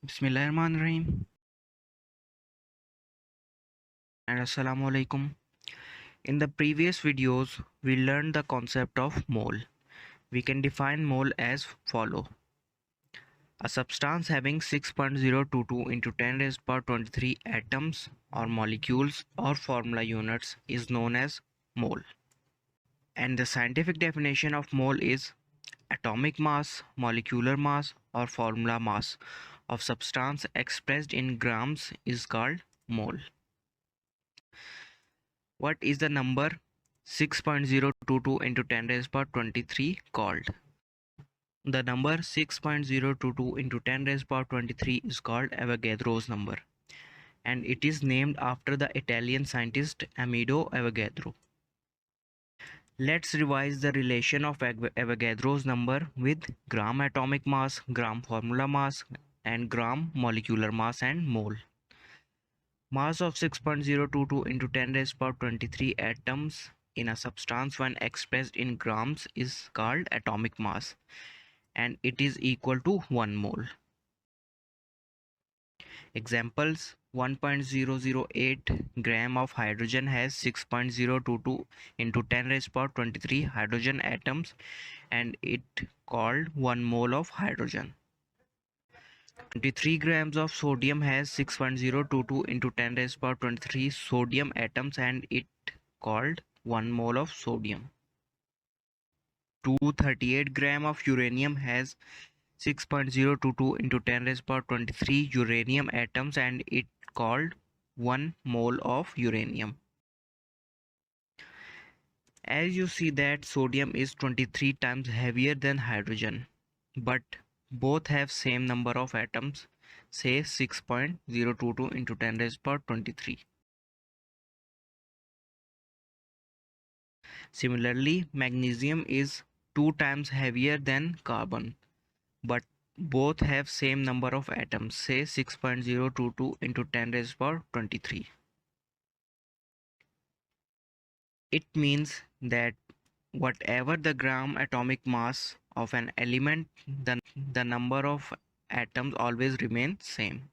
Bismillahirrahmanirrahim and Assalamu alaikum. In the previous videos, we learned the concept of mole. We can define mole as follow. A substance having 6.022 into 10 raised power 23 atoms or molecules or formula units is known as mole. And the scientific definition of mole is atomic mass, molecular mass or formula mass of substance expressed in grams is called mole. What is the number 6.022 into 10 raised power 23 called? The number 6.022 into 10 raised power 23 is called Avogadro's number, and it is named after the Italian scientist Amedeo Avogadro. Let's revise the relation of Avogadro's number with gram atomic mass, gram formula mass, and gram molecular mass and mole. Mass of 6.022 into 10 raised power 23 atoms in a substance when expressed in grams is called atomic mass, and it is equal to 1 mole. Examples: 1.008 gram of hydrogen has 6.022 into 10 raised power 23 hydrogen atoms, and it called 1 mole of hydrogen. 23 grams of sodium has 6.022 into 10 raised power 23 sodium atoms, and it called 1 mole of sodium. 238 gram of uranium has 6.022 into 10 raised power 23 uranium atoms, and it called 1 mole of uranium. As you see that sodium is 23 times heavier than hydrogen, but both have same number of atoms, say 6.022 into 10 raised power 23. Similarly, magnesium is 2 times heavier than carbon, but both have same number of atoms, say 6.022 into 10 raised power 23. It means that whatever the gram atomic mass of an element, the number of atoms always remain same.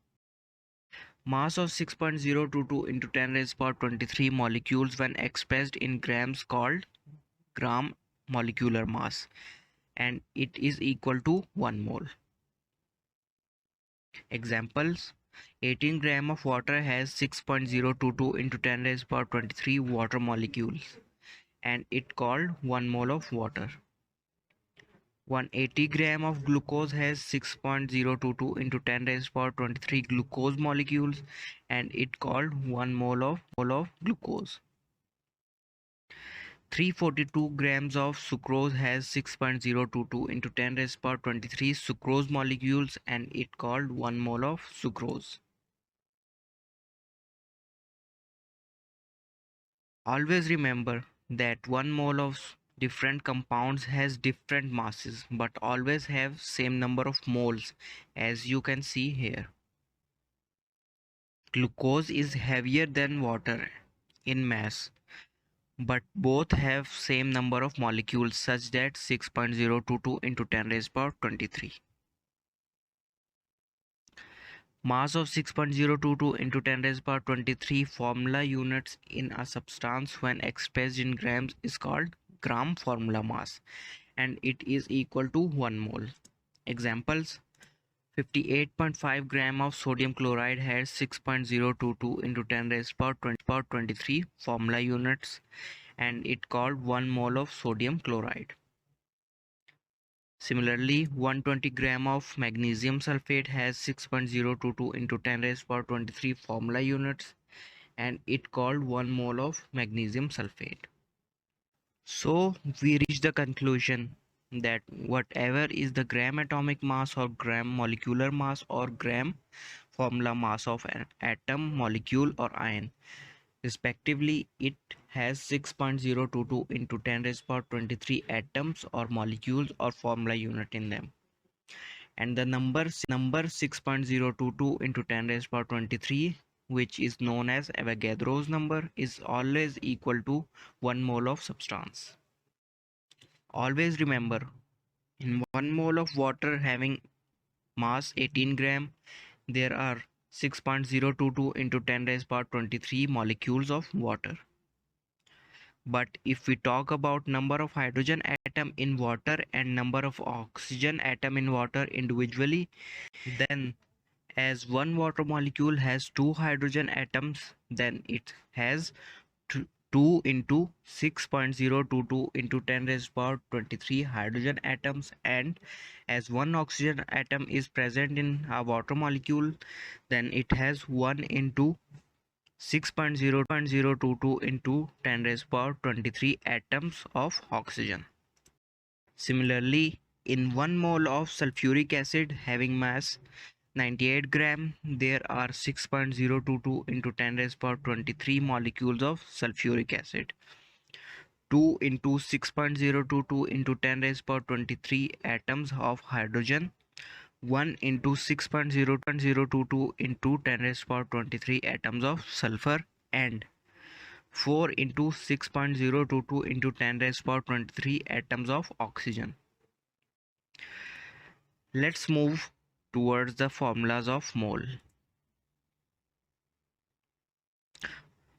Mass of 6.022 into 10 raised power 23 molecules when expressed in grams called gram molecular mass, and it is equal to 1 mole. Examples: 18 gram of water has 6.022 into 10 raised power 23 water molecules, and it called 1 mole of water. 180 gram of glucose has 6.022 into 10 raised power 23 glucose molecules, and it called 1 mole of glucose. 342 grams of sucrose has 6.022 into 10 raised power 23 sucrose molecules, and it called 1 mole of sucrose. Always remember that 1 mole of different compounds has different masses but always have same number of moles, as you can see here. Glucose is heavier than water in mass, but both have same number of molecules, such that 6.022 into 10 raised power 23. Mass of 6.022 into 10 raised power 23 formula units in a substance when expressed in grams is called gram formula mass, and it is equal to 1 mole. Examples: 58.5 gram of sodium chloride has 6.022 into 10 raised power 23 formula units, and it called 1 mole of sodium chloride. Similarly, 120 gram of magnesium sulfate has 6.022 into 10 raised power 23 formula units, and it called 1 mole of magnesium sulfate. So we reach the conclusion that whatever is the gram atomic mass or gram molecular mass or gram formula mass of an atom, molecule or ion, respectively, it has 6.022 into 10 raised power 23 atoms or molecules or formula unit in them. And the number 6.022 into 10 raised power 23, which is known as Avogadro's number, is always equal to 1 mole of substance. Always remember, in 1 mole of water having mass 18 gram, there are 6.022 into 10 raised power 23 molecules of water. But if we talk about number of hydrogen atom in water and number of oxygen atom in water individually, then as one water molecule has two hydrogen atoms, then it has 2 into 6.022 into 10 raised power 23 hydrogen atoms, and as one oxygen atom is present in a water molecule, then it has 1 into 6.022 into 10 raised power 23 atoms of oxygen. Similarly, in 1 mole of sulfuric acid having mass 98 gram, there are 6.022 into 10 raised power 23 molecules of sulfuric acid. 2 into 6.022 into 10 raised power 23 atoms of hydrogen, 1 into 6.022 into 10 raised power 23 atoms of sulfur, and 4 into 6.022 into 10 raised power 23 atoms of oxygen. Let's move towards the formulas of mole.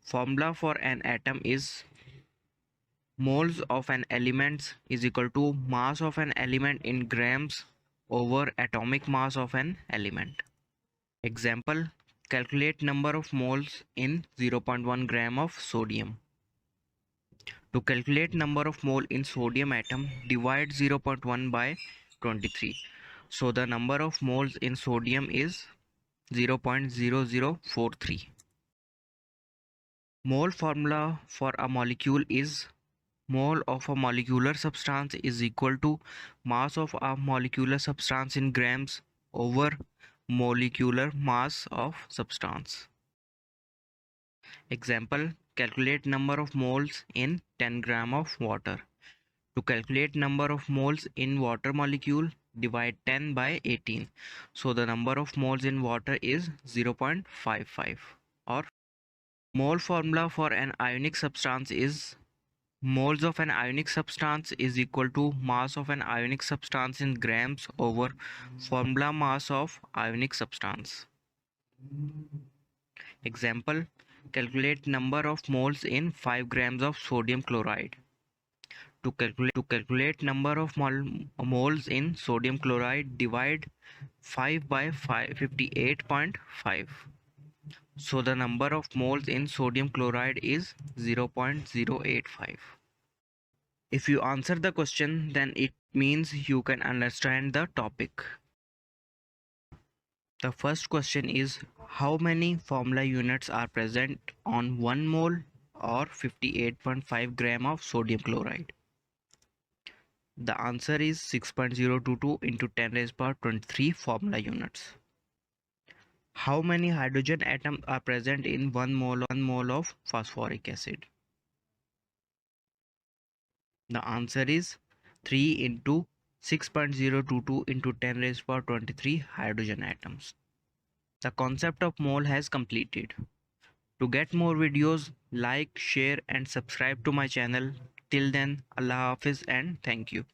Formula for an atom is moles of an element is equal to mass of an element in grams over atomic mass of an element. Example, calculate number of moles in 0.1 gram of sodium. To calculate number of mole in sodium atom, divide 0.1 by 23. So the number of moles in sodium is 0.0043. Mole formula for a molecule is mole of a molecular substance is equal to mass of a molecular substance in grams over molecular mass of substance. Example, calculate number of moles in 10 gram of water. To calculate number of moles in water molecule, divide 10 by 18. So the number of moles in water is 0.55. Or mole formula for an ionic substance is moles of an ionic substance is equal to mass of an ionic substance in grams over formula mass of ionic substance. Example, calculate number of moles in 5 grams of sodium chloride. To calculate number of moles in sodium chloride, divide 5 by 58.5. So the number of moles in sodium chloride is 0.085. If you answer the question, then it means you can understand the topic. The first question is, how many formula units are present on 1 mole or 58.5 gram of sodium chloride? The answer is 6.022 into 10 raised power 23 formula units. How many hydrogen atoms are present in 1 mole of phosphoric acid? The answer is 3 into 6.022 into 10 raised power 23 hydrogen atoms. The concept of mole has completed. To get more videos, like, share and subscribe to my channel. Till then, Allah Hafiz and thank you.